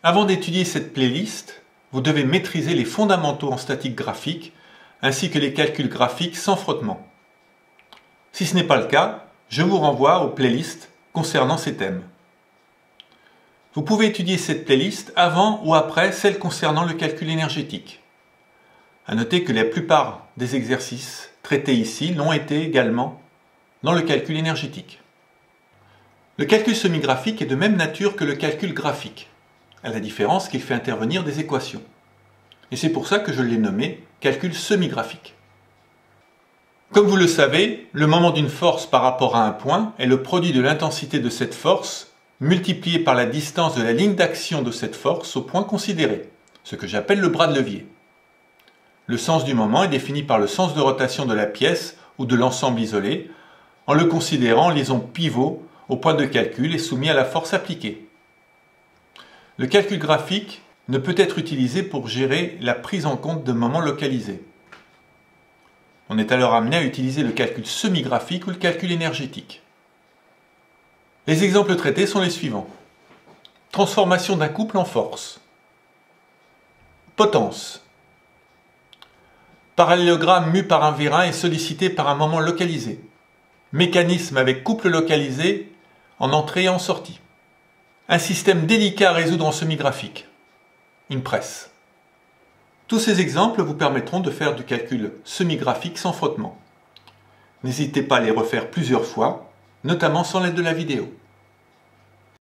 Avant d'étudier cette playlist, vous devez maîtriser les fondamentaux en statique graphique ainsi que les calculs graphiques sans frottement. Si ce n'est pas le cas, je vous renvoie aux playlists concernant ces thèmes. Vous pouvez étudier cette playlist avant ou après celle concernant le calcul énergétique. À noter que la plupart des exercices traités ici l'ont été également dans le calcul énergétique. Le calcul semi-graphique est de même nature que le calcul graphique, à la différence qu'il fait intervenir des équations. Et c'est pour ça que je l'ai nommé calcul semi-graphique. Comme vous le savez, le moment d'une force par rapport à un point est le produit de l'intensité de cette force multiplié par la distance de la ligne d'action de cette force au point considéré, ce que j'appelle le bras de levier. Le sens du moment est défini par le sens de rotation de la pièce ou de l'ensemble isolé, en le considérant en liaison pivot au point de calcul et soumis à la force appliquée. Le calcul graphique ne peut être utilisé pour gérer la prise en compte de moments localisés. On est alors amené à utiliser le calcul semi-graphique ou le calcul énergétique. Les exemples traités sont les suivants. Transformation d'un couple en force. Potence. Parallélogramme mu par un vérin est sollicité par un moment localisé. Mécanisme avec couple localisé en entrée et en sortie. Un système délicat à résoudre en semi-graphique. Une presse. Tous ces exemples vous permettront de faire du calcul semi-graphique sans frottement. N'hésitez pas à les refaire plusieurs fois, notamment sans l'aide de la vidéo.